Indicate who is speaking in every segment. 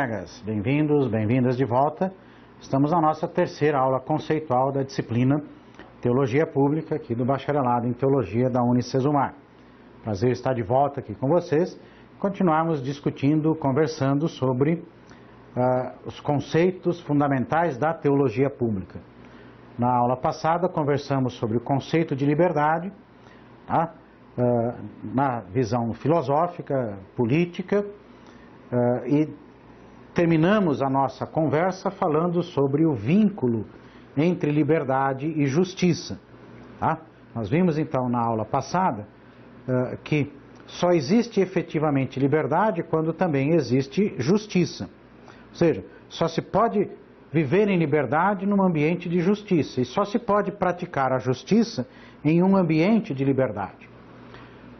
Speaker 1: colegas, bem-vindos, bem-vindas de volta. Estamos na nossa terceira aula conceitual da disciplina Teologia Pública, aqui do Bacharelado em Teologia da Unicesumar. Prazer estar de volta aqui com vocês, continuarmos discutindo, conversando sobre os conceitos fundamentais da teologia pública. Na aula passada conversamos sobre o conceito de liberdade, na visão filosófica, política, e terminamos a nossa conversa falando sobre o vínculo entre liberdade e justiça. Nós vimos então na aula passada que só existe efetivamente liberdade quando também existe justiça. Ou seja, só se pode viver em liberdade num ambiente de justiça e só se pode praticar a justiça em um ambiente de liberdade.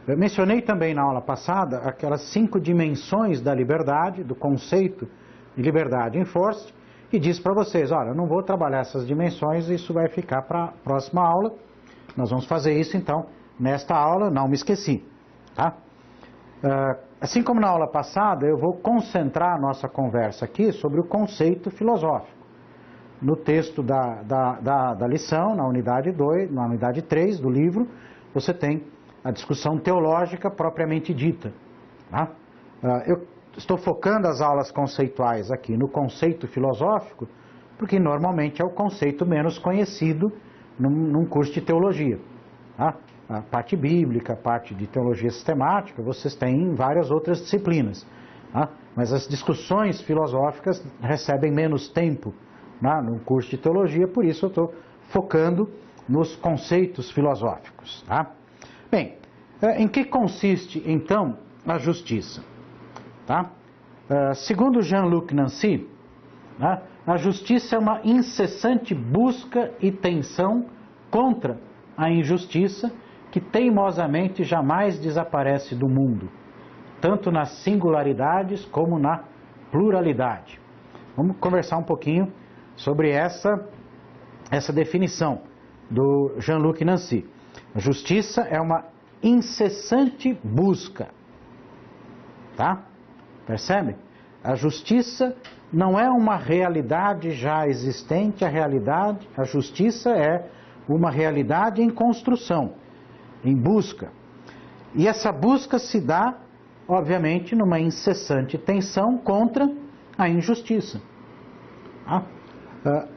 Speaker 1: Eu mencionei também na aula passada aquelas 5 dimensões da liberdade, do conceito de liberdade em Forst, e disse para vocês, olha, eu não vou trabalhar essas dimensões, isso vai ficar para a próxima aula, nós vamos fazer isso então nesta aula, não me esqueci. Assim como na aula passada, eu vou concentrar a nossa conversa aqui sobre o conceito filosófico. No texto da lição, na unidade 2, na unidade 3 do livro, você tem a discussão teológica propriamente dita. Eu estou focando as aulas conceituais aqui no conceito filosófico, porque normalmente é o conceito menos conhecido num curso de teologia. A parte bíblica, a parte de teologia sistemática, vocês têm em várias outras disciplinas. Mas as discussões filosóficas recebem menos tempo no curso de teologia, por isso eu estou focando nos conceitos filosóficos. Bem, em que consiste então a justiça? Segundo Jean-Luc Nancy, a justiça é uma incessante busca e tensão contra a injustiça que teimosamente jamais desaparece do mundo, tanto nas singularidades como na pluralidade. Vamos conversar um pouquinho sobre essa definição do Jean-Luc Nancy. A justiça é uma incessante busca. Percebe? A justiça não é uma realidade já existente, a justiça é uma realidade em construção, em busca. E essa busca se dá, obviamente, numa incessante tensão contra a injustiça.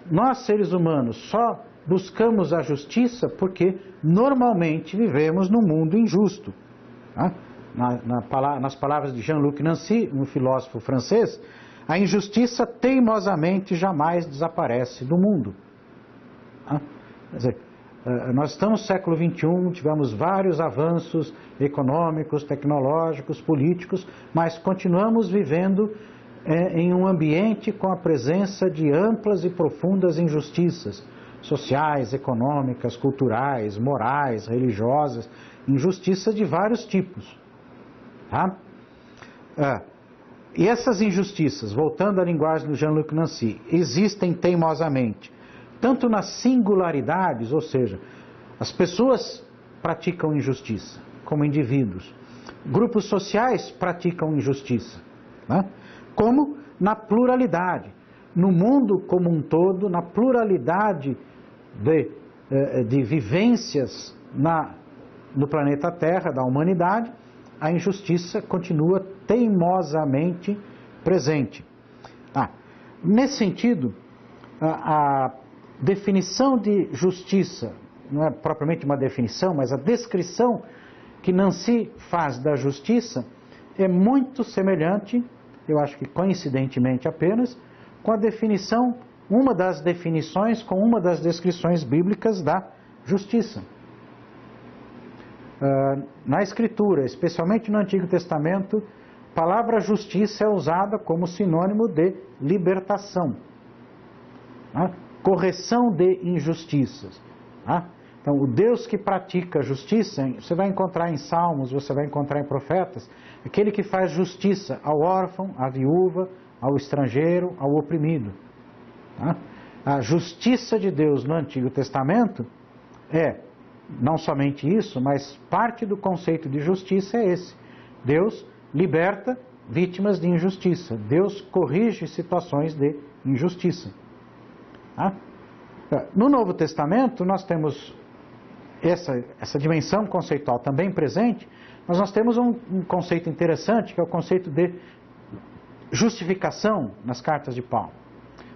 Speaker 1: Nós, seres humanos, só buscamos a justiça porque normalmente vivemos num mundo injusto. Nas palavras de Jean-Luc Nancy, um filósofo francês, a injustiça teimosamente jamais desaparece do mundo. Quer dizer, nós estamos no século XXI, tivemos vários avanços econômicos, tecnológicos, políticos, mas continuamos vivendo em um ambiente com a presença de amplas e profundas injustiças sociais, econômicas, culturais, morais, religiosas, injustiças de vários tipos. E essas injustiças, voltando à linguagem do Jean-Luc Nancy, existem teimosamente, tanto nas singularidades, ou seja, as pessoas praticam injustiça como indivíduos, grupos sociais praticam injustiça, como na pluralidade, no mundo como um todo, na pluralidade de vivências no planeta Terra, da humanidade, a injustiça continua teimosamente presente. Nesse sentido, a definição de justiça, não é propriamente uma definição, mas a descrição que Nancy faz da justiça é muito semelhante, eu acho que coincidentemente apenas, com a definição, uma das definições, com uma das descrições bíblicas da justiça. Na Escritura, especialmente no Antigo Testamento, a palavra justiça é usada como sinônimo de libertação, correção de injustiças. Então, o Deus que pratica justiça, você vai encontrar em Salmos, você vai encontrar em Profetas, aquele que faz justiça ao órfão, à viúva, ao estrangeiro, ao oprimido. A justiça de Deus no Antigo Testamento é não somente isso, mas parte do conceito de justiça é esse. Deus liberta vítimas de injustiça. Deus corrige situações de injustiça. Tá? No Novo Testamento, nós temos essa dimensão conceitual também presente, mas nós temos um conceito interessante, que é o conceito de justificação nas cartas de Paulo.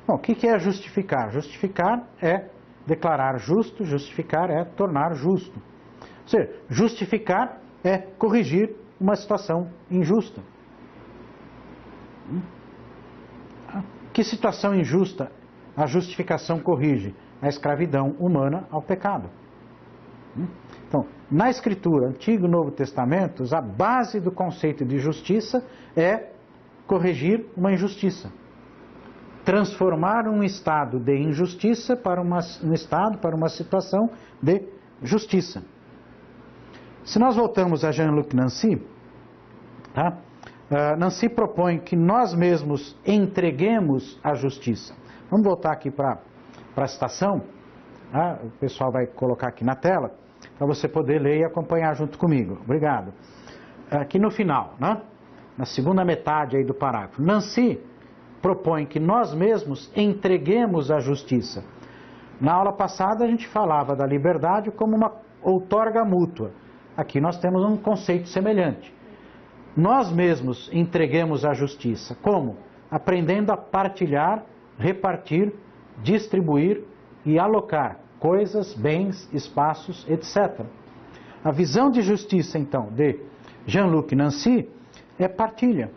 Speaker 1: Bom, o que é justificar? Justificar é declarar justo, justificar é tornar justo. Ou seja, justificar é corrigir uma situação injusta. Que situação injusta a justificação corrige? A escravidão humana ao pecado. Então, na Escritura, Antigo e Novo Testamentos, a base do conceito de justiça é corrigir uma injustiça. Transformar um estado de injustiça para um estado, para uma situação de justiça. Se nós voltamos a Jean-Luc Nancy, tá? Nancy propõe que nós mesmos entreguemos a justiça. Vamos voltar aqui para a citação, tá? O pessoal vai colocar aqui na tela, para você poder ler e acompanhar junto comigo. Obrigado. Aqui no final, né? Na segunda metade aí do parágrafo, Nancy propõe que nós mesmos entreguemos a justiça. Na aula passada a gente falava da liberdade como uma outorga mútua. Aqui nós temos um conceito semelhante. Nós mesmos entreguemos a justiça. Como? Aprendendo a partilhar, repartir, distribuir e alocar coisas, bens, espaços, etc. A visão de justiça, então, de Jean-Luc Nancy é partilha.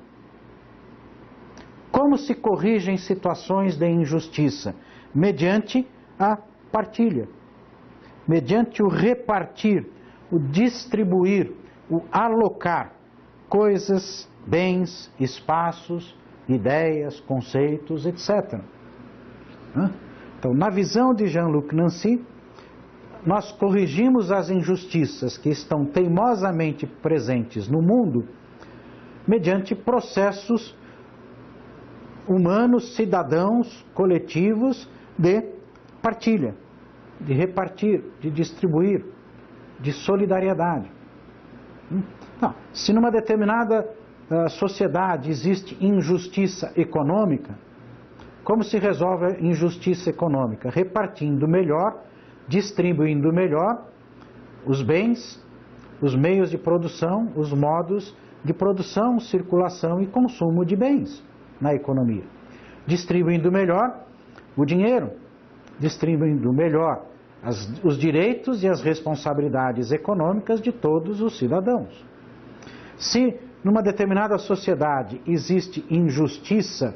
Speaker 1: Como se corrigem situações de injustiça? Mediante a partilha. Mediante o repartir, o distribuir, o alocar coisas, bens, espaços, ideias, conceitos, etc. Então, na visão de Jean-Luc Nancy, nós corrigimos as injustiças que estão teimosamente presentes no mundo mediante processos humanos, cidadãos, coletivos de partilha, de repartir, de distribuir, de solidariedade. Não, se numa determinada sociedade existe injustiça econômica, como se resolve a injustiça econômica? Repartindo melhor, distribuindo melhor os bens, os meios de produção, os modos de produção, circulação e consumo de bens na economia. Distribuindo melhor o dinheiro, distribuindo melhor os direitos e as responsabilidades econômicas de todos os cidadãos. Se numa determinada sociedade existe injustiça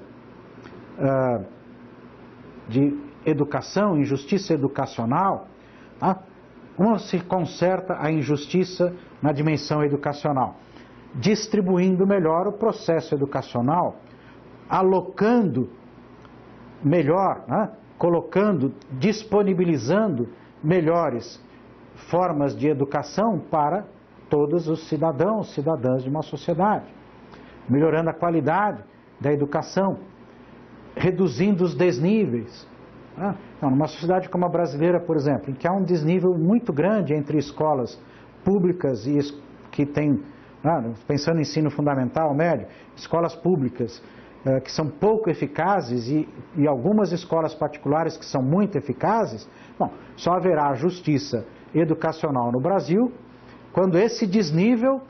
Speaker 1: de educação, injustiça educacional, tá? Como se conserta a injustiça na dimensão educacional? Distribuindo melhor o processo educacional, alocando melhor, né? Colocando, disponibilizando melhores formas de educação para todos os cidadãos, cidadãs de uma sociedade, melhorando a qualidade da educação, reduzindo os desníveis. Então, numa sociedade como a brasileira, por exemplo, em que há um desnível muito grande entre escolas públicas e que tem, pensando em ensino fundamental, médio, escolas públicas que são pouco eficazes e algumas escolas particulares que são muito eficazes, bom, só haverá justiça educacional no Brasil quando esse desnível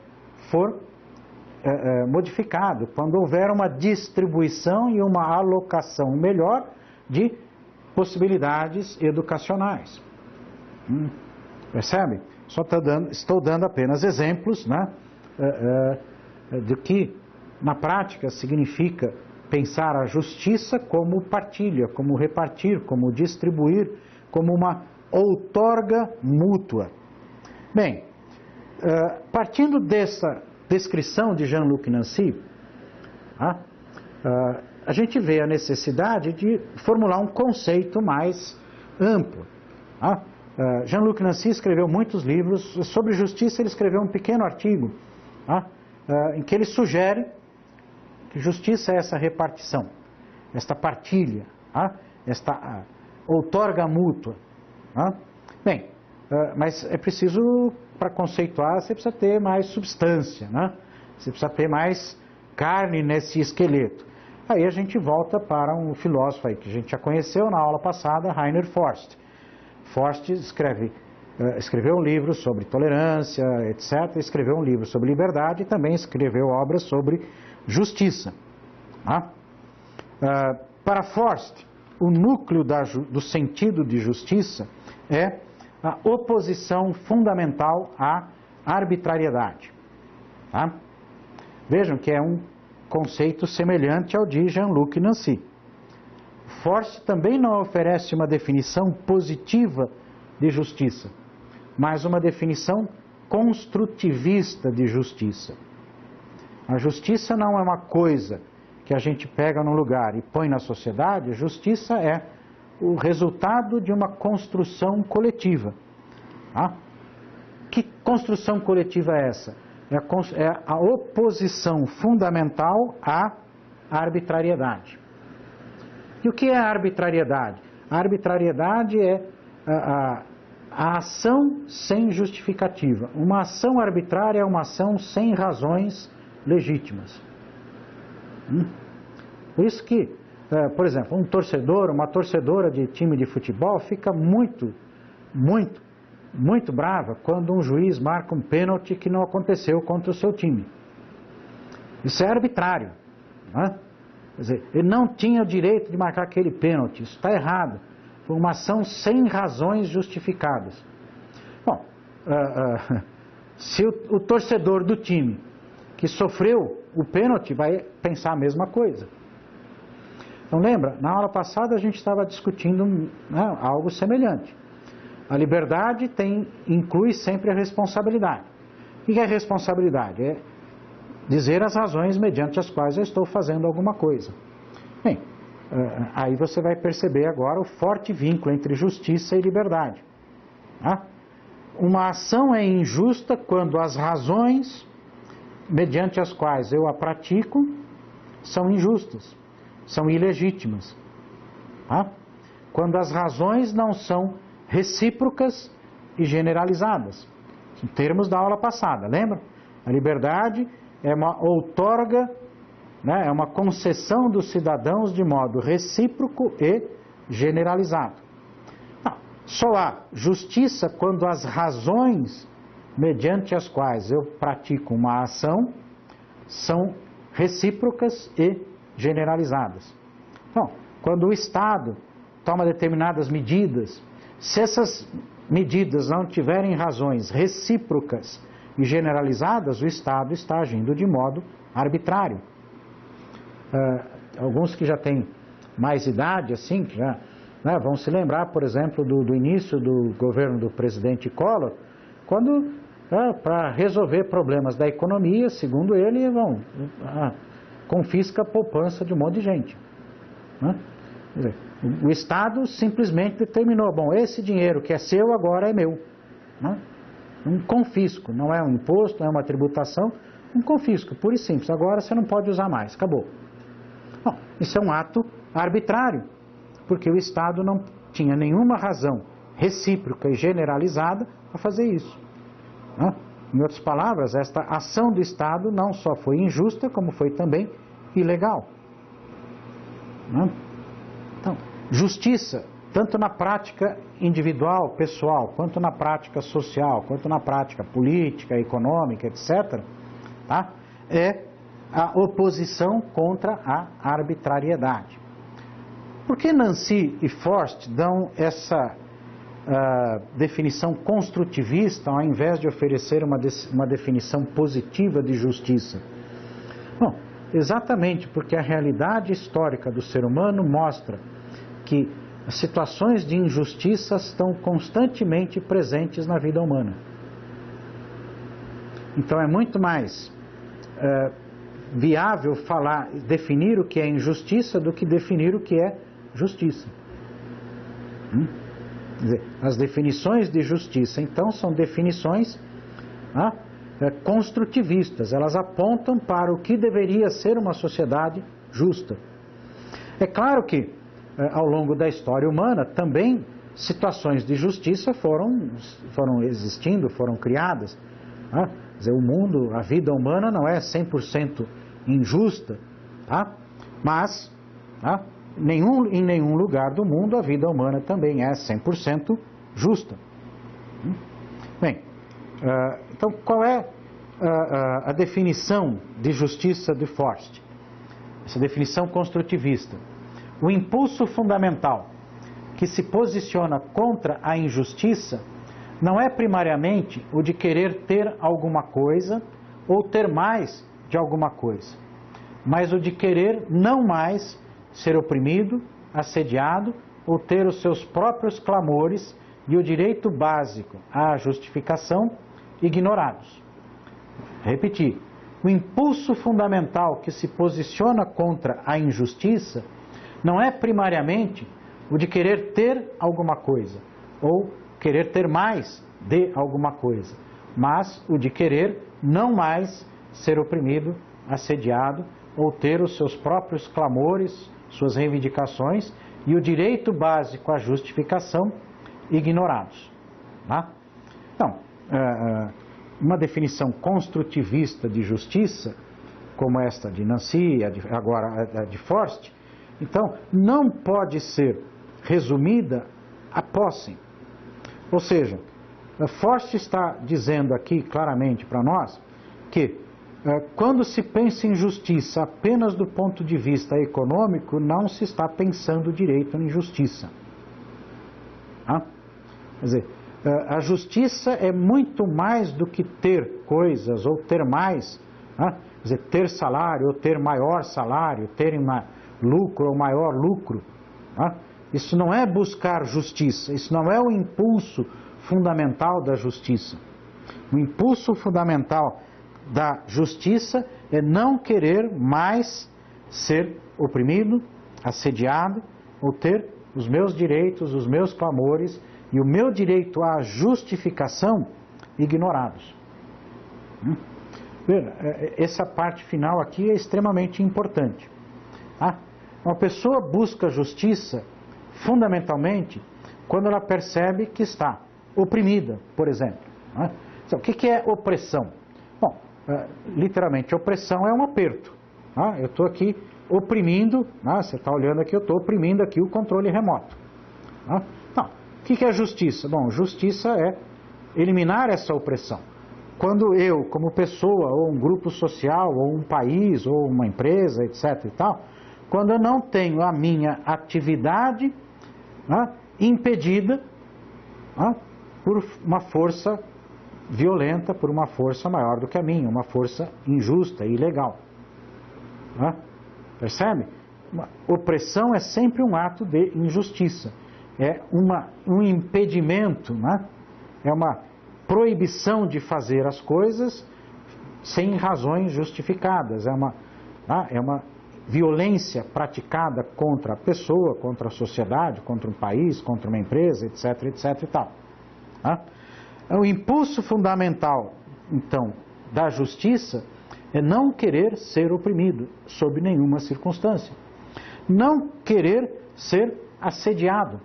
Speaker 1: for modificado, quando houver uma distribuição e uma alocação melhor de possibilidades educacionais. Percebe? Estou dando apenas exemplos, né, de que na prática significa pensar a justiça como partilha, como repartir, como distribuir, como uma outorga mútua. Bem, partindo dessa descrição de Jean-Luc Nancy, a gente vê a necessidade de formular um conceito mais amplo. Jean-Luc Nancy escreveu muitos livros sobre justiça. Ele escreveu um pequeno artigo em que ele sugere que justiça é essa repartição, esta partilha, esta outorga mútua. Bem, mas é preciso, para conceituar, você precisa ter mais substância, né? Você precisa ter mais carne nesse esqueleto. Aí a gente volta para um filósofo aí que a gente já conheceu na aula passada, Rainer Forst. Forst escreveu um livro sobre tolerância, etc. Escreveu um livro sobre liberdade e também escreveu obras sobre justiça. Para Forst, o núcleo do sentido de justiça é a oposição fundamental à arbitrariedade. Vejam que é um conceito semelhante ao de Jean-Luc Nancy. Forst também não oferece uma definição positiva de justiça, mas uma definição construtivista de justiça. A justiça não é uma coisa que a gente pega num lugar e põe na sociedade. A justiça é o resultado de uma construção coletiva. Que construção coletiva é essa? É a oposição fundamental à arbitrariedade. E o que é a arbitrariedade? A arbitrariedade é a ação sem justificativa. Uma ação arbitrária é uma ação sem razões legítimas. Por isso que, por exemplo, um torcedor, uma torcedora de time de futebol fica muito brava quando um juiz marca um pênalti que não aconteceu contra o seu time. Isso é arbitrário. Quer dizer, ele não tinha o direito de marcar aquele pênalti, isso está errado. Foi uma ação sem razões justificadas. Bom, se o torcedor do time que sofreu o pênalti vai pensar a mesma coisa. Então lembra, na aula passada a gente estava discutindo algo semelhante. A liberdade inclui sempre a responsabilidade. O que é responsabilidade? É dizer as razões mediante as quais eu estou fazendo alguma coisa. Bem, aí você vai perceber agora o forte vínculo entre justiça e liberdade. Uma ação é injusta quando as razões mediante as quais eu a pratico são injustas, são ilegítimas. Quando as razões não são recíprocas e generalizadas. Em termos da aula passada, lembra? A liberdade é uma outorga, é uma concessão dos cidadãos de modo recíproco e generalizado. Só há justiça quando as razões mediante as quais eu pratico uma ação são recíprocas e generalizadas. Então, quando o Estado toma determinadas medidas, se essas medidas não tiverem razões recíprocas e generalizadas, o Estado está agindo de modo arbitrário. Alguns que já têm mais idade, assim, que já vão se lembrar, por exemplo, do início do governo do presidente Collor, quando, para resolver problemas da economia, segundo ele, confisca a poupança de um monte de gente. Quer dizer, o Estado simplesmente determinou, esse dinheiro que é seu agora é meu. Um confisco, não é um imposto, não é uma tributação, um confisco, puro e simples. Agora você não pode usar mais, acabou. Bom, isso é um ato arbitrário, porque o Estado não tinha nenhuma razão recíproca e generalizada para fazer isso. Em outras palavras, esta ação do Estado não só foi injusta, como foi também ilegal. Então, justiça, tanto na prática individual, pessoal, quanto na prática social, quanto na prática política, econômica, etc., é a oposição contra a arbitrariedade. Por que Nancy e Forst dão essa definição construtivista ao invés de oferecer uma definição positiva de justiça? Bom, exatamente porque a realidade histórica do ser humano mostra que as situações de injustiça estão constantemente presentes na vida humana. Então é muito mais viável definir o que é injustiça do que definir o que é justiça. Quer dizer, as definições de justiça, então, são definições construtivistas. Elas apontam para o que deveria ser uma sociedade justa. É claro que, ao longo da história humana, também situações de justiça foram existindo, foram criadas. Quer dizer, o mundo, a vida humana não é 100% injusta, tá? Mas em nenhum lugar do mundo a vida humana também é 100% justa. Bem, então qual é a definição de justiça de Forst? Essa definição construtivista. O impulso fundamental que se posiciona contra a injustiça não é primariamente o de querer ter alguma coisa ou ter mais de alguma coisa, mas o de querer não mais ser oprimido, assediado ou ter os seus próprios clamores e o direito básico à justificação ignorados. Repetir. O impulso fundamental que se posiciona contra a injustiça não é primariamente o de querer ter alguma coisa ou querer ter mais de alguma coisa, mas o de querer não mais ser oprimido, assediado ou ter os seus próprios clamores, suas reivindicações e o direito básico à justificação ignorados. Tá? Então, uma definição construtivista de justiça, como esta de Nancy, agora a de Forst, então, não pode ser resumida a posse. Ou seja, Forst está dizendo aqui claramente para nós que quando se pensa em justiça apenas do ponto de vista econômico, não se está pensando direito em justiça. Quer dizer, a justiça é muito mais do que ter coisas ou ter mais, quer dizer, ter salário ou ter maior salário, ter lucro ou maior lucro. Isso não é buscar justiça, isso não é o impulso fundamental da justiça. O impulso fundamental da justiça é não querer mais ser oprimido, assediado ou ter os meus direitos, os meus clamores e o meu direito à justificação ignorados. Essa parte final aqui é extremamente importante. Uma pessoa busca justiça fundamentalmente quando ela percebe que está oprimida, por exemplo. Então, o que é opressão? Bom, literalmente, opressão é um aperto. Eu estou aqui oprimindo, você está olhando aqui, eu estou oprimindo aqui o controle remoto. Então, o que é justiça? Bom, justiça é eliminar essa opressão. Quando eu, como pessoa, ou um grupo social, ou um país, ou uma empresa, etc. e tal, quando eu não tenho a minha atividade impedida por uma força violenta, por uma força maior do que a minha, uma força injusta e ilegal. Percebe? Opressão é sempre um ato de injustiça. É um impedimento, é uma proibição de fazer as coisas sem razões justificadas. É uma violência praticada contra a pessoa, contra a sociedade, contra um país, contra uma empresa, etc, etc e tal. O impulso fundamental, então, da justiça é não querer ser oprimido, sob nenhuma circunstância. Não querer ser assediado.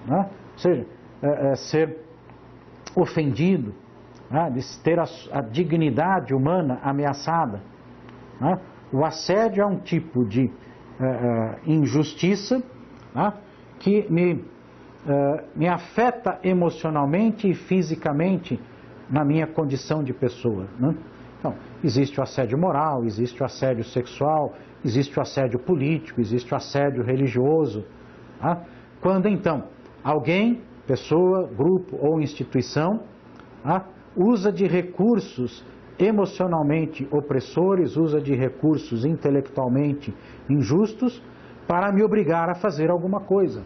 Speaker 1: Ou seja, ser ofendido, ter a dignidade humana ameaçada. O assédio é um tipo de injustiça que me afeta emocionalmente e fisicamente na minha condição de pessoa. Então, existe o assédio moral, existe o assédio sexual, existe o assédio político, existe o assédio religioso. Quando então alguém, pessoa, grupo ou instituição usa de recursos emocionalmente opressores, usa de recursos intelectualmente injustos para me obrigar a fazer alguma coisa.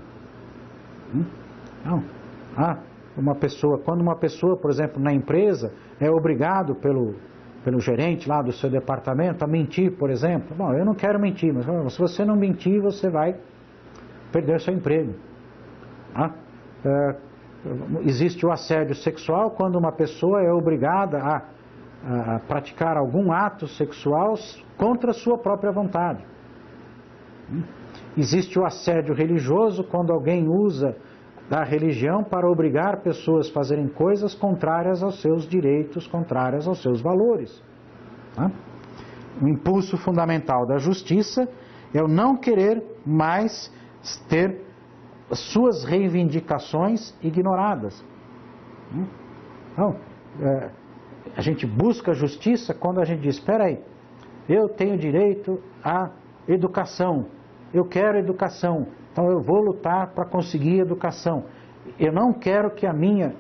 Speaker 1: Quando uma pessoa, por exemplo, na empresa, é obrigado pelo gerente lá do seu departamento a mentir, por exemplo. Bom, eu não quero mentir, mas se você não mentir, você vai perder seu emprego. Existe o assédio sexual quando uma pessoa é obrigada a praticar algum ato sexual contra a sua própria vontade. Existe o assédio religioso quando alguém usa da religião para obrigar pessoas a fazerem coisas contrárias aos seus direitos, contrárias aos seus valores. o impulso fundamental da justiça é o não querer mais ter suas reivindicações ignoradas. Então, a gente busca a justiça quando a gente diz, espera aí, eu tenho direito à educação, eu quero educação, então eu vou lutar para conseguir educação. Eu não quero que a minha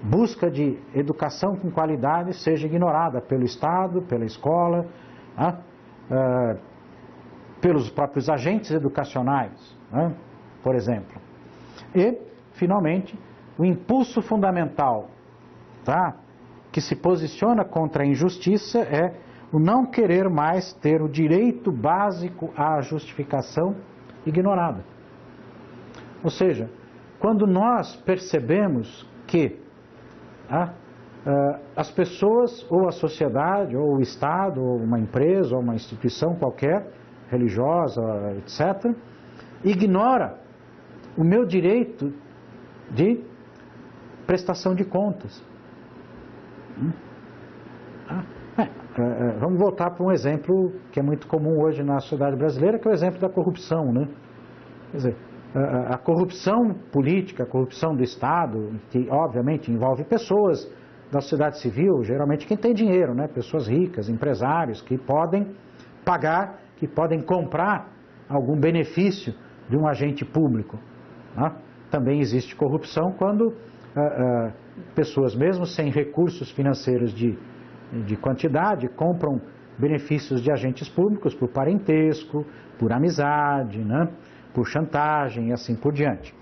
Speaker 1: busca de educação com qualidade seja ignorada pelo Estado, pela escola, pelos próprios agentes educacionais, por exemplo. E, finalmente, o impulso fundamental, que se posiciona contra a injustiça é o não querer mais ter o direito básico à justificação ignorado. Ou seja, quando nós percebemos que as pessoas, ou a sociedade, ou o Estado, ou uma empresa, ou uma instituição qualquer, religiosa, etc., ignora o meu direito de prestação de contas. Vamos voltar para um exemplo que é muito comum hoje na sociedade brasileira, que é o exemplo da corrupção, né? Quer dizer, a corrupção política, a corrupção do Estado, que obviamente envolve pessoas da sociedade civil, geralmente quem tem dinheiro, né? Pessoas ricas, empresários, que podem pagar, que podem comprar algum benefício de um agente público. Também existe corrupção quando pessoas, mesmo sem recursos financeiros de quantidade, compram benefícios de agentes públicos por parentesco, por amizade, né? Por chantagem e assim por diante.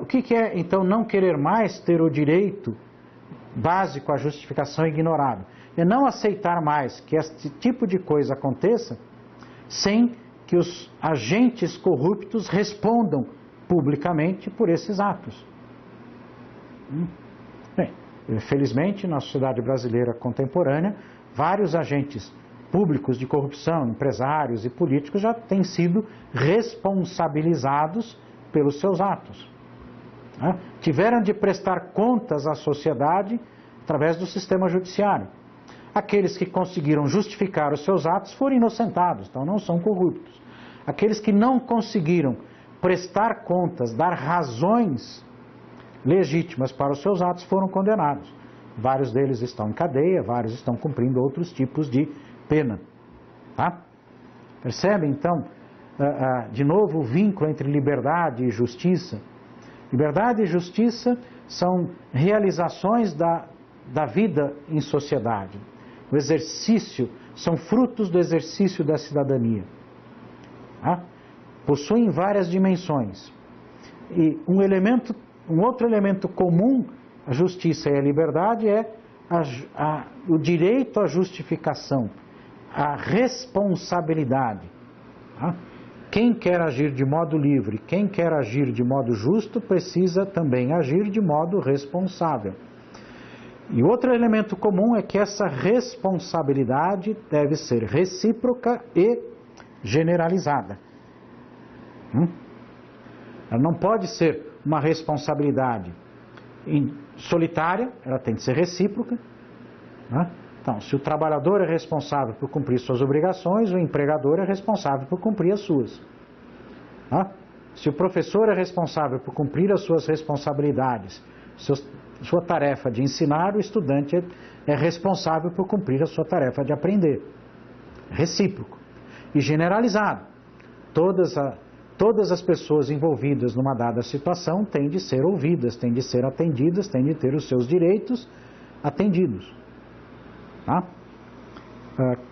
Speaker 1: O que é, então, não querer mais ter o direito básico à justificação ignorado? É não aceitar mais que este tipo de coisa aconteça sem que os agentes corruptos respondam publicamente por esses atos. Bem, felizmente, na sociedade brasileira contemporânea, vários agentes públicos de corrupção, empresários e políticos já têm sido responsabilizados pelos seus atos. Tiveram de prestar contas à sociedade através do sistema judiciário. Aqueles que conseguiram justificar os seus atos foram inocentados, então não são corruptos. Aqueles que não conseguiram prestar contas, dar razões legítimas para os seus atos foram condenados. Vários deles estão em cadeia, vários estão cumprindo outros tipos de pena. Percebe, então, de novo, o vínculo entre liberdade e justiça? Liberdade e justiça são realizações da vida em sociedade. O exercício, são frutos do exercício da cidadania. Possuem várias dimensões. E um outro elemento comum à justiça e à liberdade é o direito à justificação, a responsabilidade. Quem quer agir de modo livre, quem quer agir de modo justo, precisa também agir de modo responsável. E outro elemento comum é que essa responsabilidade deve ser recíproca e generalizada. Ela não pode ser uma responsabilidade solitária, ela tem que ser recíproca. Então, se o trabalhador é responsável por cumprir suas obrigações, o empregador é responsável por cumprir as suas. Se o professor é responsável por cumprir as suas responsabilidades, sua tarefa de ensinar, o estudante é responsável por cumprir a sua tarefa de aprender. Recíproco. E generalizado. Todas as pessoas envolvidas numa dada situação têm de ser ouvidas, têm de ser atendidas, têm de ter os seus direitos atendidos.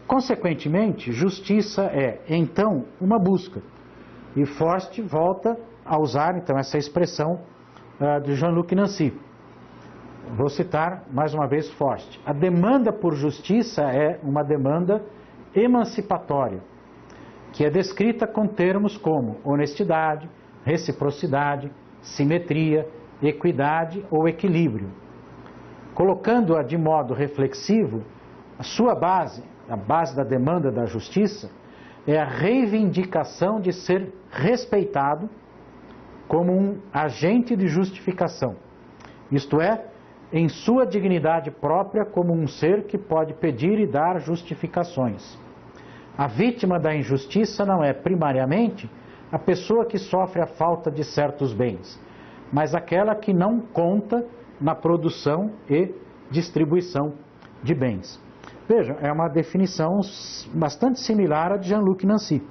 Speaker 1: Consequentemente, justiça é, então, uma busca. E Forst volta a usar, então, essa expressão de Jean-Luc Nancy. Vou citar mais uma vez Forst. A demanda por justiça é uma demanda emancipatória, que é descrita com termos como honestidade, reciprocidade, simetria, equidade ou equilíbrio. Colocando-a de modo reflexivo, a sua base, a base da demanda da justiça, é a reivindicação de ser respeitado como um agente de justificação. Isto é, em sua dignidade própria como um ser que pode pedir e dar justificações. A vítima da injustiça não é, primariamente, a pessoa que sofre a falta de certos bens, mas aquela que não conta na produção e distribuição de bens. Vejam, é uma definição bastante similar à de Jean-Luc Nancy.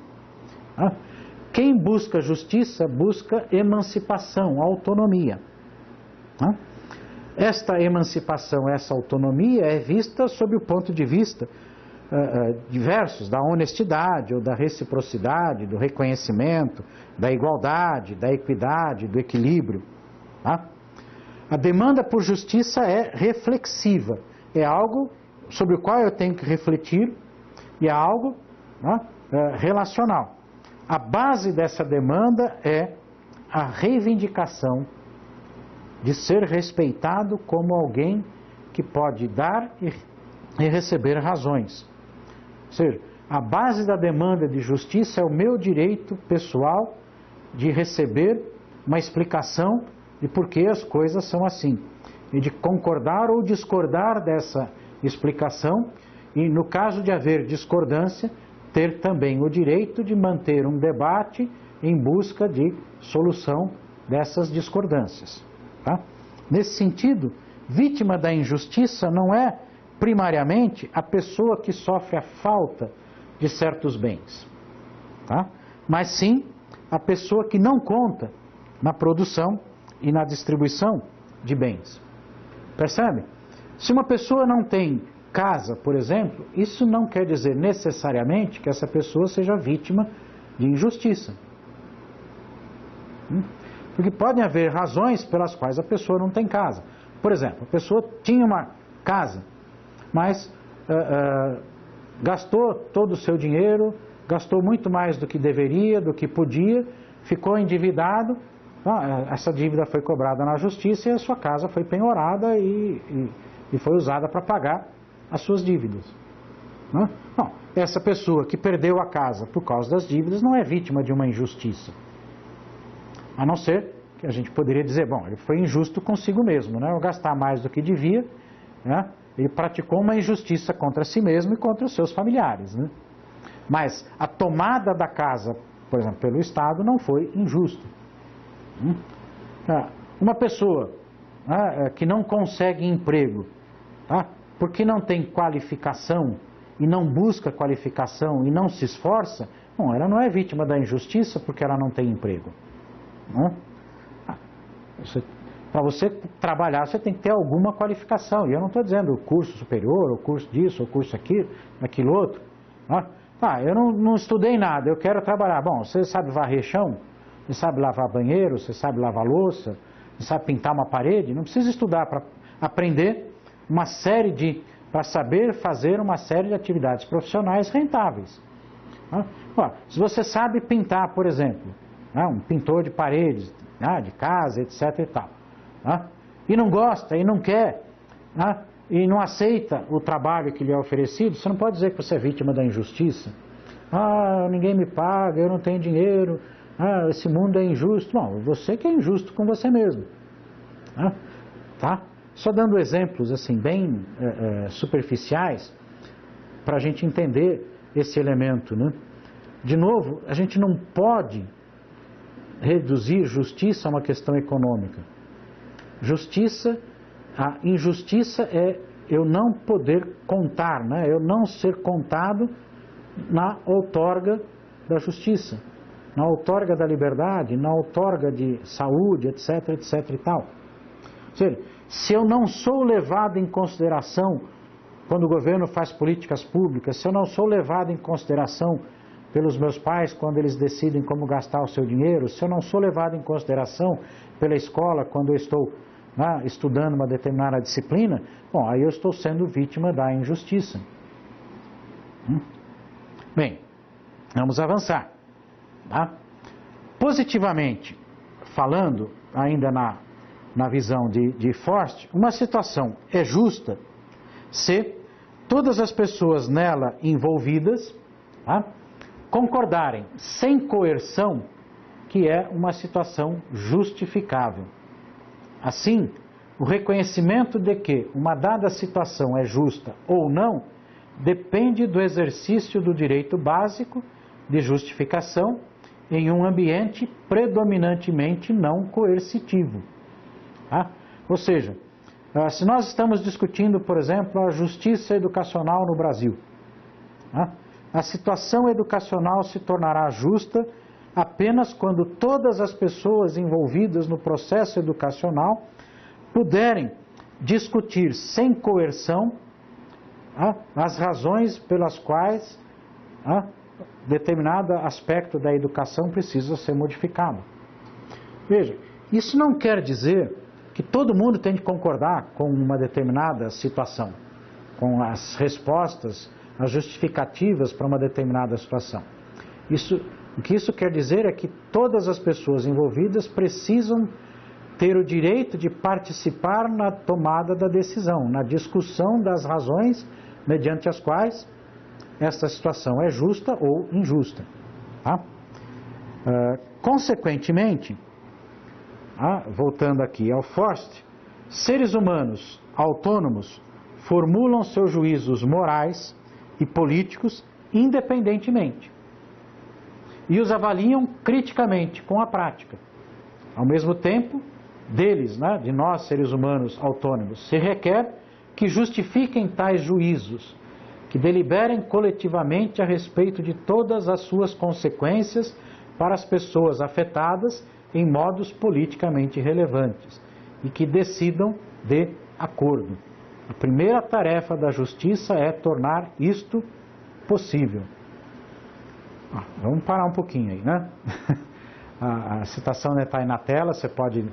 Speaker 1: Quem busca justiça busca emancipação, autonomia. Esta emancipação, essa autonomia é vista sob o ponto de vista diversos, da honestidade ou da reciprocidade, do reconhecimento, da igualdade, da equidade, do equilíbrio. A demanda por justiça é reflexiva, é algo sobre o qual eu tenho que refletir e é algo relacional. A base dessa demanda é a reivindicação de ser respeitado como alguém que pode dar e receber razões. Ou seja, a base da demanda de justiça é o meu direito pessoal de receber uma explicação de por que as coisas são assim, e de concordar ou discordar dessa explicação, e no caso de haver discordância, ter também o direito de manter um debate em busca de solução dessas discordâncias. Nesse sentido, vítima da injustiça não é primariamente a pessoa que sofre a falta de certos bens, mas sim a pessoa que não conta na produção e na distribuição de bens. Percebe? Se uma pessoa não tem casa, por exemplo, isso não quer dizer necessariamente que essa pessoa seja vítima de injustiça. Porque podem haver razões pelas quais a pessoa não tem casa. Por exemplo, a pessoa tinha uma casa, mas gastou todo o seu dinheiro, gastou muito mais do que deveria, do que podia, ficou endividado, essa dívida foi cobrada na justiça e a sua casa foi penhorada e foi usada para pagar as suas dívidas. Não, essa pessoa que perdeu a casa por causa das dívidas não é vítima de uma injustiça. A não ser que a gente poderia dizer, bom, ele foi injusto consigo mesmo, né? Ao gastar mais do que devia, né? Ele praticou uma injustiça contra si mesmo e contra os seus familiares, né? Mas a tomada da casa, por exemplo, pelo Estado não foi injusta. Uma pessoa que não consegue emprego, porque não tem qualificação e não busca qualificação e não se esforça, bom, ela não é vítima da injustiça porque ela não tem emprego. Para você trabalhar, você tem que ter alguma qualificação. E eu não estou dizendo o curso superior, o curso disso, o curso aquilo outro. Eu não estudei nada, eu quero trabalhar. Bom, você sabe varrer chão? Você sabe lavar banheiro? Você sabe lavar louça? Você sabe pintar uma parede? Não precisa estudar para aprender para saber fazer uma série de atividades profissionais rentáveis. Se você sabe pintar, por exemplo, um pintor de paredes, de casa, etc. e tal, e não gosta, e não quer, e não aceita o trabalho que lhe é oferecido, você não pode dizer que você é vítima da injustiça. Ninguém me paga, eu não tenho dinheiro, esse mundo é injusto. Não, você que é injusto com você mesmo. Só dando exemplos assim bem superficiais para a gente entender esse elemento, né? De novo, a gente não pode reduzir justiça a uma questão econômica. A injustiça é eu não poder contar, né? Eu não ser contado na outorga da justiça, na outorga da liberdade, na outorga de saúde, etc, etc e tal. Ou seja, se eu não sou levado em consideração quando o governo faz políticas públicas, se eu não sou levado em consideração pelos meus pais quando eles decidem como gastar o seu dinheiro, se eu não sou levado em consideração pela escola quando eu estou estudando uma determinada disciplina, bom, aí eu estou sendo vítima da injustiça. Bem, vamos avançar. Positivamente falando, ainda na visão de Forst, uma situação é justa se todas as pessoas nela envolvidas concordarem sem coerção que é uma situação justificável. Assim, o reconhecimento de que uma dada situação é justa ou não depende do exercício do direito básico de justificação em um ambiente predominantemente não coercitivo. Tá? Ou seja, se nós estamos discutindo, por exemplo, a justiça educacional no Brasil, tá? A situação educacional se tornará justa apenas quando todas as pessoas envolvidas no processo educacional puderem discutir sem coerção as razões pelas quais determinado aspecto da educação precisa ser modificado. Veja, isso não quer dizer que todo mundo tem que concordar com uma determinada situação, com as respostas, as justificativas para uma determinada situação. O que isso quer dizer é que todas as pessoas envolvidas precisam ter o direito de participar na tomada da decisão, na discussão das razões mediante as quais esta situação é justa ou injusta. Tá? Consequentemente, voltando aqui ao Forst, seres humanos autônomos formulam seus juízos morais e políticos independentemente e os avaliam criticamente com a prática. Ao mesmo tempo, deles, de nós seres humanos autônomos, se requer que justifiquem tais juízos, que deliberem coletivamente a respeito de todas as suas consequências para as pessoas afetadas em modos politicamente relevantes e que decidam de acordo. A primeira tarefa da justiça é tornar isto possível. Vamos parar um pouquinho aí, né? A citação está aí na tela, você pode,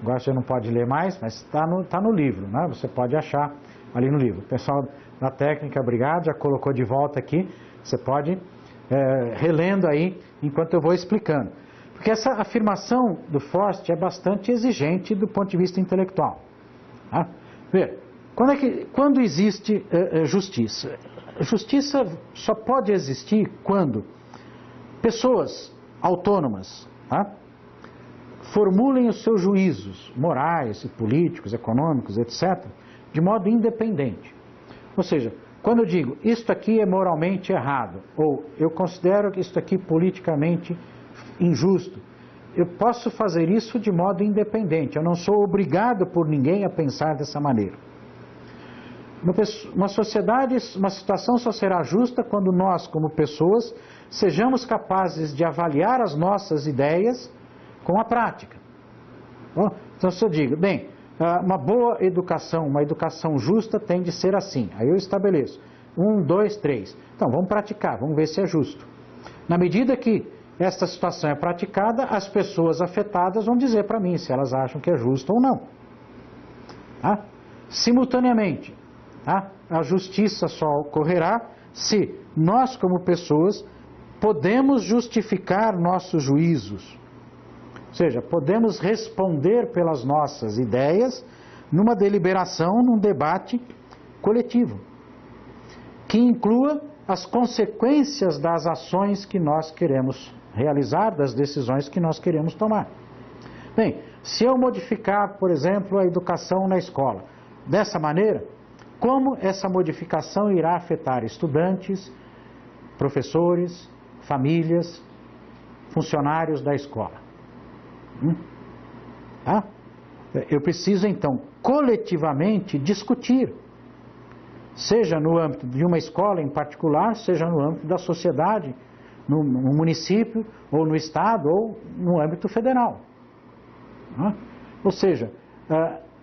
Speaker 1: agora você não pode ler mais, mas está no livro, né? Você pode achar ali no livro. O pessoal da técnica, obrigado, já colocou de volta aqui, você pode relendo aí enquanto eu vou explicando. Porque essa afirmação do Forst é bastante exigente do ponto de vista intelectual. Tá? Vê, quando existe justiça? Justiça só pode existir quando pessoas autônomas formulem os seus juízos morais, políticos, econômicos, etc., de modo independente. Ou seja, quando eu digo, isto aqui é moralmente errado, ou eu considero que isto aqui é politicamente injusto, eu posso fazer isso de modo independente, eu não sou obrigado por ninguém a pensar dessa maneira. Uma sociedade, uma situação só será justa quando nós, como pessoas, sejamos capazes de avaliar as nossas ideias com a prática. Bom, então, se eu digo, bem, uma boa educação, uma educação justa tem de ser assim. Aí eu estabeleço 1, 2, 3. Então, vamos praticar, vamos ver se é justo. Na medida que esta situação é praticada, as pessoas afetadas vão dizer para mim se elas acham que é justo ou não. Tá? Simultaneamente, a justiça só ocorrerá se nós, como pessoas, podemos justificar nossos juízos. Ou seja, podemos responder pelas nossas ideias numa deliberação, num debate coletivo, que inclua as consequências das ações que nós queremos realizar, das decisões que nós queremos tomar. Bem, se eu modificar, por exemplo, a educação na escola, dessa maneira, como essa modificação irá afetar estudantes, professores, famílias, funcionários da escola? Eu preciso, então, coletivamente discutir, seja no âmbito de uma escola em particular, seja no âmbito da sociedade, no município, ou no estado, ou no âmbito federal. Ou seja,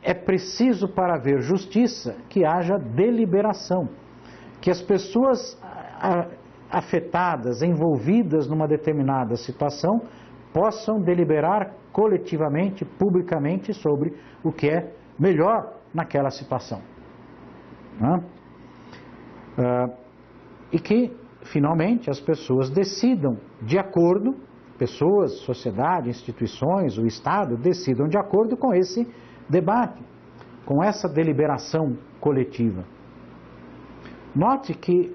Speaker 1: é preciso, para haver justiça, que haja deliberação, que as pessoas afetadas, envolvidas numa determinada situação, possam deliberar coletivamente, publicamente, sobre o que é melhor naquela situação. E que, finalmente, as pessoas decidam de acordo, pessoas, sociedade, instituições, o Estado, decidam de acordo com esse debate, com essa deliberação coletiva. Note que,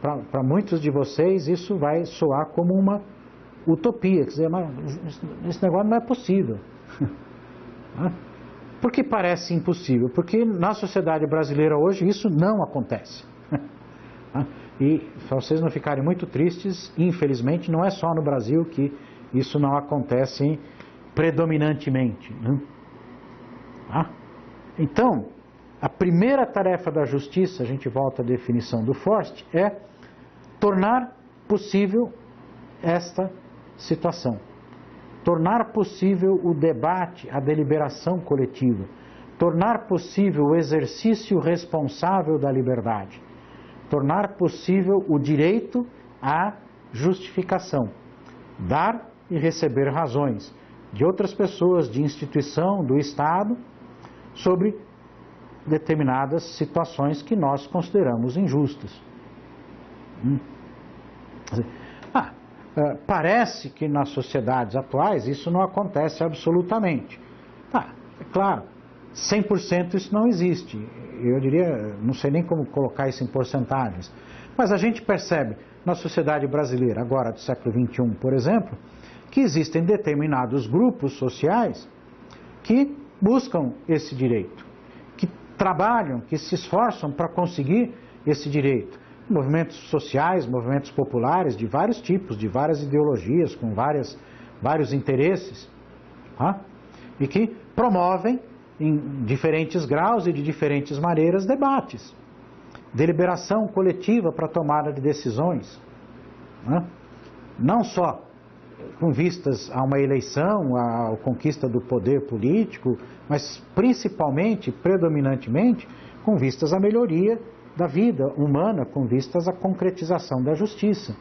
Speaker 1: para muitos de vocês, isso vai soar como uma utopia, quer dizer, mas esse negócio não é possível. Por que parece impossível? Porque na sociedade brasileira hoje isso não acontece. E, para vocês não ficarem muito tristes, infelizmente não é só no Brasil que isso não acontece predominantemente. Então, a primeira tarefa da justiça, a gente volta à definição do Forst, é tornar possível esta situação. Tornar possível o debate, a deliberação coletiva. Tornar possível o exercício responsável da liberdade. Tornar possível o direito à justificação. Dar e receber razões de outras pessoas, de instituição, do Estado, sobre determinadas situações que nós consideramos injustas. Parece que nas sociedades atuais isso não acontece absolutamente. É claro, 100% isso não existe. Eu diria, não sei nem como colocar isso em porcentagens, mas a gente percebe na sociedade brasileira, agora do século XXI, por exemplo, que existem determinados grupos sociais que buscam esse direito, que trabalham, que se esforçam para conseguir esse direito. Movimentos sociais, movimentos populares de vários tipos, de várias ideologias, com vários interesses, e que promovem em diferentes graus e de diferentes maneiras debates, deliberação coletiva para tomada de decisões, não só com vistas a uma eleição, à conquista do poder político, mas principalmente, predominantemente, com vistas à melhoria da vida humana, com vistas à concretização da justiça.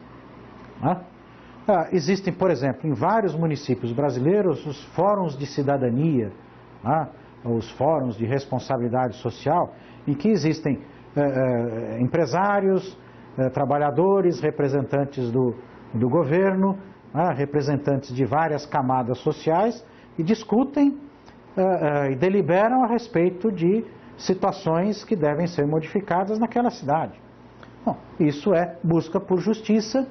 Speaker 1: Existem, por exemplo, em vários municípios brasileiros, os fóruns de cidadania, os fóruns de responsabilidade social, em que existem empresários, trabalhadores, representantes do governo, representantes de várias camadas sociais, e discutem e deliberam a respeito de situações que devem ser modificadas naquela cidade. Bom, isso é busca por justiça,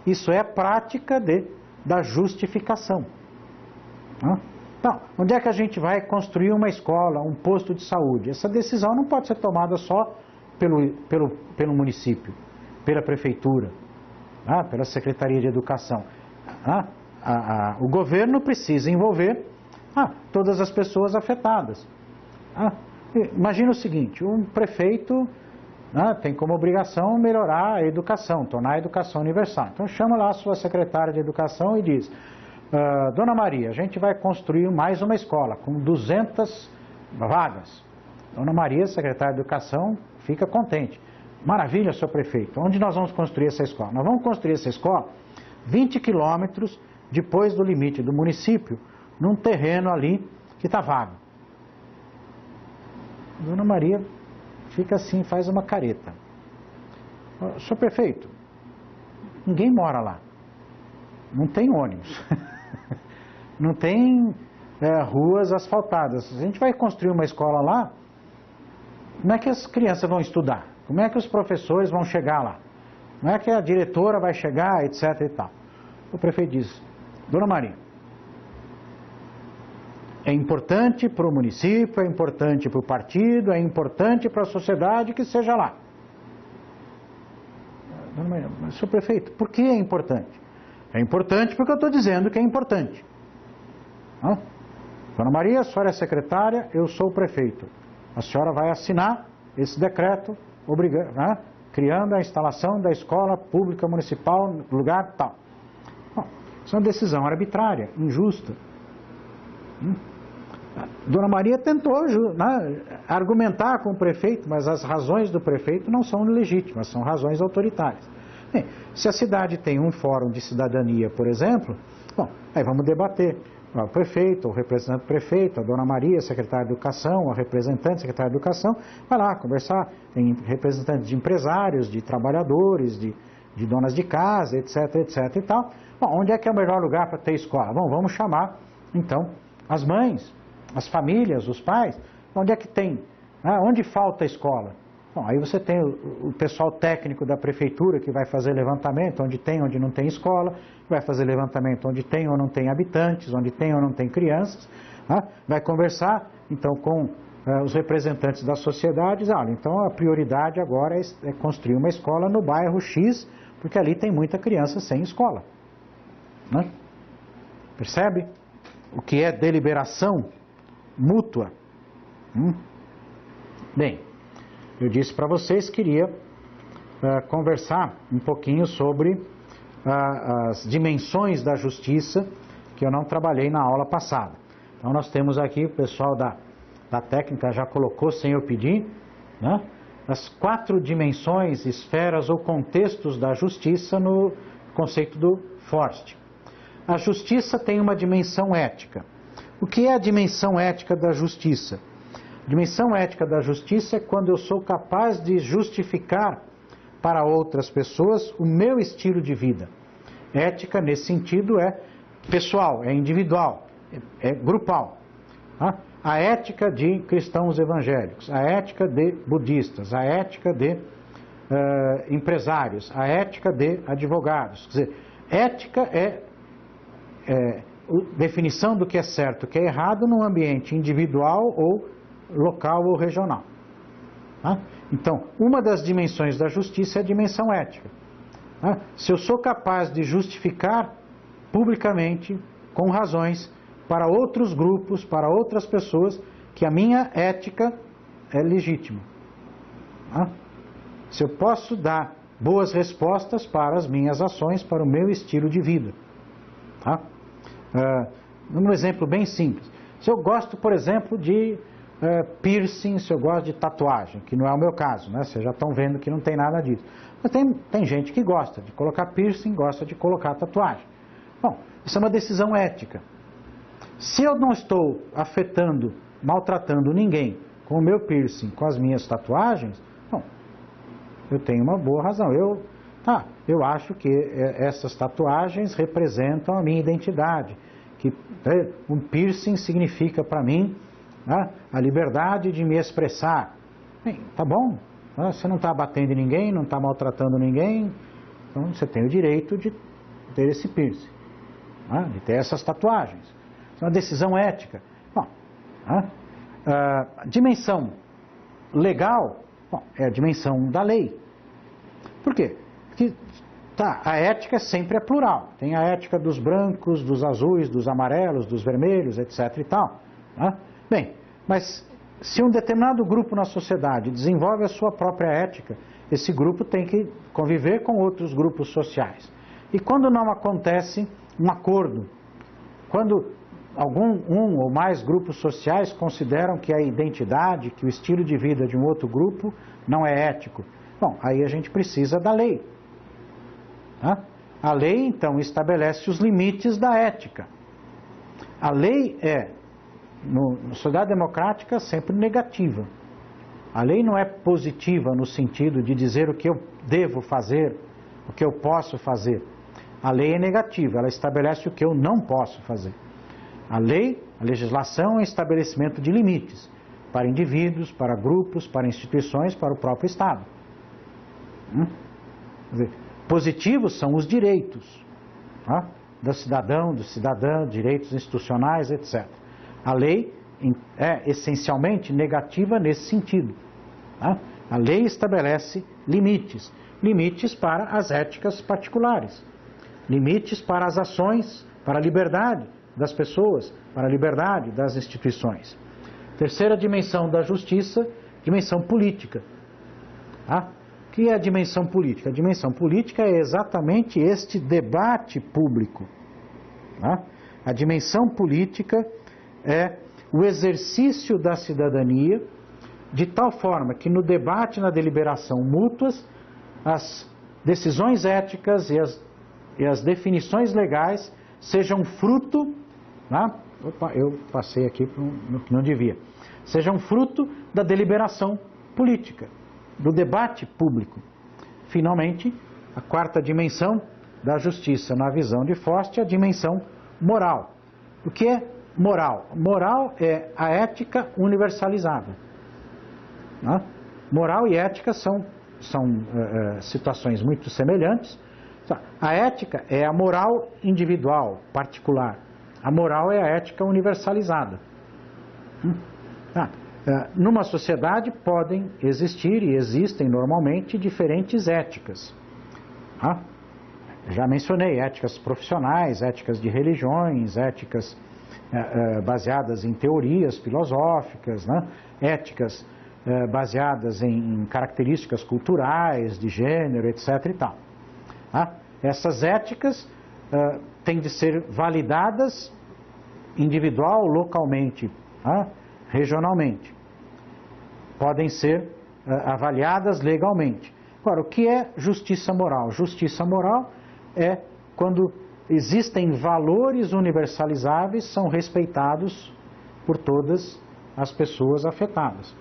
Speaker 1: isso é prática da justificação. Então, onde é que a gente vai construir uma escola, um posto de saúde? Essa decisão não pode ser tomada só pelo município, pela prefeitura, pela Secretaria de Educação. O governo precisa envolver todas as pessoas afetadas. Imagina o seguinte, um prefeito tem como obrigação melhorar a educação, tornar a educação universal. Então chama lá a sua secretária de Educação e diz: Dona Maria, a gente vai construir mais uma escola com 200 vagas. Dona Maria, secretária de Educação, fica contente. Maravilha, senhor prefeito. Onde nós vamos construir essa escola? Nós vamos construir essa escola 20 quilômetros depois do limite do município, num terreno ali que está vago. Dona Maria fica assim, faz uma careta. Senhor prefeito, ninguém mora lá. Não tem ônibus. Não tem ruas asfaltadas. Se a gente vai construir uma escola lá, como é que as crianças vão estudar? Como é que os professores vão chegar lá? Como é que a diretora vai chegar, etc. e tal? O prefeito diz: Dona Maria, é importante para o município, é importante para o partido, é importante para a sociedade que seja lá. Dona Maria, mas, senhor prefeito, por que é importante? É importante porque eu estou dizendo que é importante. Dona Maria, a senhora é secretária, eu sou o prefeito. A senhora vai assinar esse decreto criando a instalação da escola pública municipal no lugar tal. Bom, isso é uma decisão arbitrária, injusta. Dona Maria tentou argumentar com o prefeito, mas as razões do prefeito não são legítimas, são razões autoritárias. Bem, se a cidade tem um fórum de cidadania, por exemplo, bom, aí vamos debater. O prefeito, o representante do prefeito, a Dona Maria, secretária de Educação, a representante secretária de Educação, vai lá conversar, tem representantes de empresários, de trabalhadores, de donas de casa, etc, etc e tal. Bom, onde é que é o melhor lugar para ter escola? Bom, vamos chamar, então, as mães, as famílias, os pais. Onde é que tem? Onde falta escola? Bom, aí você tem o pessoal técnico da prefeitura que vai fazer levantamento onde tem, onde não tem escola, vai fazer levantamento onde tem ou não tem habitantes, onde tem ou não tem crianças, né? Vai conversar então com os representantes das sociedades. Olha, então a prioridade agora é construir uma escola no bairro X, porque ali tem muita criança sem escola, né? Percebe o que é deliberação mútua? Bem, eu disse para vocês que queria conversar um pouquinho sobre as dimensões da justiça, que eu não trabalhei na aula passada. Então nós temos aqui, o pessoal da técnica já colocou sem eu pedir, né, as 4 dimensões, esferas ou contextos da justiça no conceito do Forst. A justiça tem uma dimensão ética. O que é a dimensão ética da justiça? A dimensão ética da justiça é quando eu sou capaz de justificar para outras pessoas o meu estilo de vida. Ética, nesse sentido, é pessoal, é individual, é grupal. Tá? A ética de cristãos evangélicos, a ética de budistas, a ética de empresários, a ética de advogados. Quer dizer, ética é definição do que é certo, o que é errado num ambiente individual ou local ou regional. Tá? Então, uma das dimensões da justiça é a dimensão ética. Tá? Se eu sou capaz de justificar publicamente, com razões, para outros grupos, para outras pessoas, que a minha ética é legítima. Tá? Se eu posso dar boas respostas para as minhas ações, para o meu estilo de vida. Tá? Um exemplo bem simples. Se eu gosto, por exemplo, de piercing, se eu gosto de tatuagem, que não é o meu caso, né? Vocês já estão vendo que não tem nada disso. Mas tem gente que gosta de colocar piercing, gosta de colocar tatuagem. Bom, isso é uma decisão ética. Se eu não estou afetando, maltratando ninguém com o meu piercing, com as minhas tatuagens, bom, eu tenho uma boa razão. Eu acho que essas tatuagens representam a minha identidade, que um piercing significa para mim, né, a liberdade de me expressar. Bem, tá bom, né, você não está batendo em ninguém, não está maltratando ninguém, então você tem o direito de ter esse piercing, né, de ter essas tatuagens. Isso é uma decisão ética. Bom, né, a dimensão legal, bom, é a dimensão da lei. Por quê? Porque a ética sempre é plural. Tem a ética dos brancos, dos azuis, dos amarelos, dos vermelhos, etc. e tal. Né? Bem, mas se um determinado grupo na sociedade desenvolve a sua própria ética, esse grupo tem que conviver com outros grupos sociais. E quando não acontece um acordo, quando um ou mais grupos sociais consideram que a identidade, que o estilo de vida de um outro grupo não é ético, bom, aí a gente precisa da lei. Tá? A lei, então, estabelece os limites da ética. A lei é, na sociedade democrática, sempre negativa. A lei não é positiva no sentido de dizer o que eu devo fazer, o que eu posso fazer. A lei é negativa, ela estabelece o que eu não posso fazer. A lei, a legislação é o estabelecimento de limites para indivíduos, para grupos, para instituições, para o próprio Estado. Quer dizer, positivos são os direitos, tá? Do cidadão, do cidadã, direitos institucionais, etc. A lei é essencialmente negativa nesse sentido. Tá? A lei estabelece limites, limites para as éticas particulares, limites para as ações, para a liberdade das pessoas, para a liberdade das instituições. Terceira dimensão da justiça, dimensão política. Tá? O que é a dimensão política? A dimensão política é exatamente este debate público. Tá? A dimensão política é o exercício da cidadania de tal forma que no debate, na deliberação mútuas, as decisões éticas e as definições legais sejam fruto, tá? Opa, eu passei aqui no que não devia, sejam fruto da deliberação política, do debate público. Finalmente, a quarta dimensão da justiça na visão de Forst é a dimensão moral. O que é moral? Moral é a ética universalizada. Né? Moral e ética são situações muito semelhantes. A ética é a moral individual, particular. A moral é a ética universalizada. Numa sociedade podem existir e existem normalmente diferentes éticas. Já mencionei éticas profissionais, éticas de religiões, éticas baseadas em teorias filosóficas, né? Éticas baseadas em características culturais, de gênero, etc. e tal. Essas éticas têm de ser validadas individual, localmente, regionalmente. Podem ser avaliadas legalmente. Agora, o que é justiça moral? Justiça moral é quando existem valores universalizáveis, são respeitados por todas as pessoas afetadas.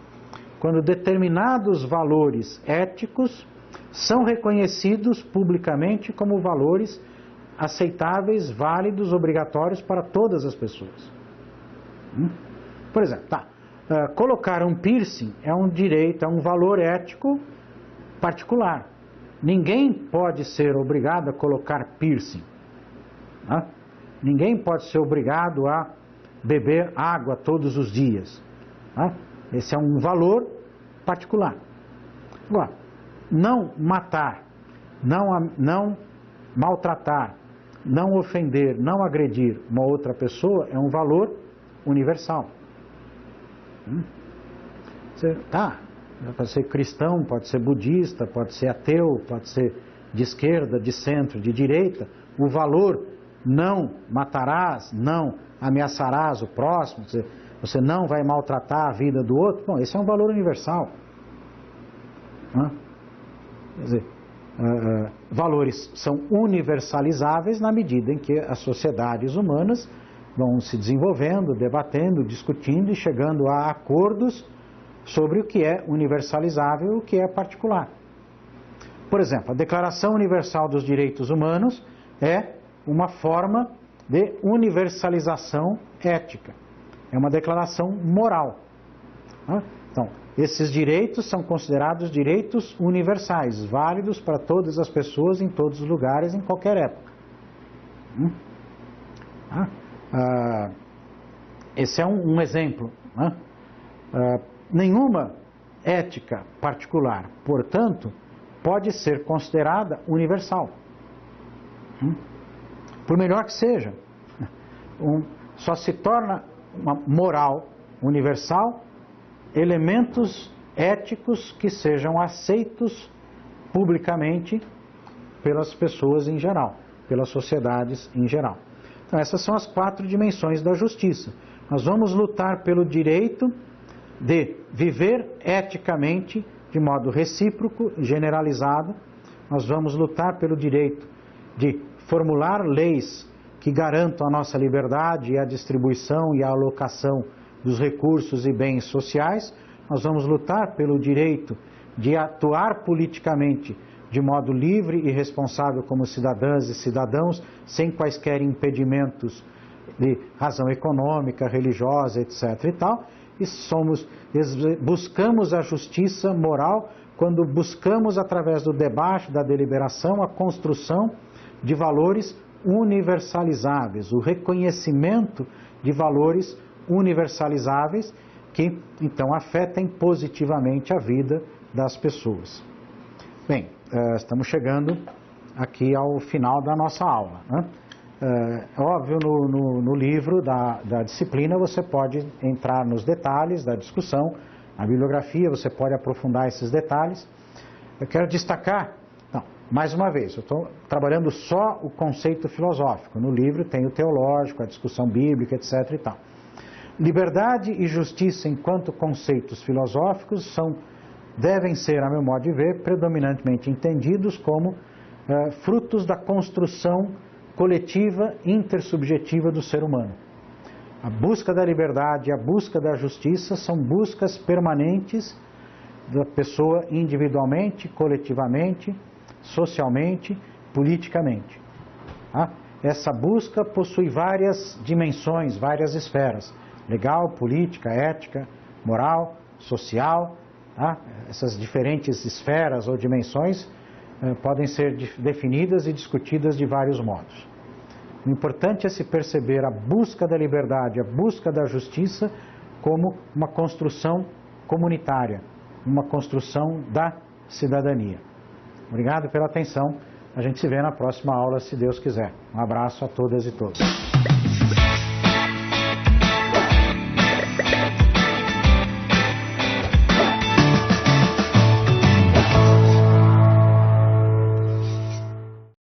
Speaker 1: Quando determinados valores éticos são reconhecidos publicamente como valores aceitáveis, válidos, obrigatórios para todas as pessoas. Por exemplo, colocar um piercing é um direito, é um valor ético particular. Ninguém pode ser obrigado a colocar piercing. Ninguém pode ser obrigado a beber água todos os dias. Esse é um valor particular. Agora, não matar, não maltratar, não ofender, não agredir uma outra pessoa é um valor universal. Pode ser cristão, pode ser budista, pode ser ateu, pode ser de esquerda, de centro, de direita. O valor não matarás, não ameaçarás o próximo, você não vai maltratar a vida do outro. Bom, esse é um valor universal. Quer dizer, valores são universalizáveis na medida em que as sociedades humanas vão se desenvolvendo, debatendo, discutindo e chegando a acordos sobre o que é universalizável e o que é particular. Por exemplo, a Declaração Universal dos Direitos Humanos é uma forma de universalização ética. É uma declaração moral. Então, esses direitos são considerados direitos universais, válidos para todas as pessoas, em todos os lugares, em qualquer época. Esse é um exemplo. Nenhuma ética particular, portanto, pode ser considerada universal. Por melhor que seja. Só se torna uma moral universal elementos éticos que sejam aceitos publicamente pelas pessoas em geral, pelas sociedades em geral. Então, essas são as 4 dimensões da justiça. Nós vamos lutar pelo direito de viver eticamente, de modo recíproco e generalizado. Nós vamos lutar pelo direito de formular leis que garantam a nossa liberdade e a distribuição e a alocação dos recursos e bens sociais. Nós vamos lutar pelo direito de atuar politicamente de modo livre e responsável como cidadãs e cidadãos, sem quaisquer impedimentos de razão econômica, religiosa, etc. e tal. E buscamos a justiça moral quando buscamos, através do debate, da deliberação, a construção de valores universalizáveis, o reconhecimento de valores universalizáveis que, então, afetem positivamente a vida das pessoas. Bem, estamos chegando aqui ao final da nossa aula, né? Óbvio, no livro da disciplina você pode entrar nos detalhes da discussão, na bibliografia você pode aprofundar esses detalhes. Eu quero destacar, mais uma vez, eu estou trabalhando só o conceito filosófico. No livro tem o teológico, a discussão bíblica, etc. e tal. Liberdade e justiça enquanto conceitos filosóficos devem ser, a meu modo de ver, predominantemente entendidos como frutos da construção coletiva intersubjetiva do ser humano. A busca da liberdade e a busca da justiça são buscas permanentes da pessoa individualmente, coletivamente, socialmente, politicamente. Essa busca possui várias dimensões, várias esferas: legal, política, ética, moral, social, Tá? Essas diferentes esferas ou dimensões podem ser definidas e discutidas de vários modos. O importante é se perceber a busca da liberdade, a busca da justiça como uma construção comunitária, uma construção da cidadania. Obrigado pela atenção. A gente se vê na próxima aula, se Deus quiser. Um abraço a todas e todos.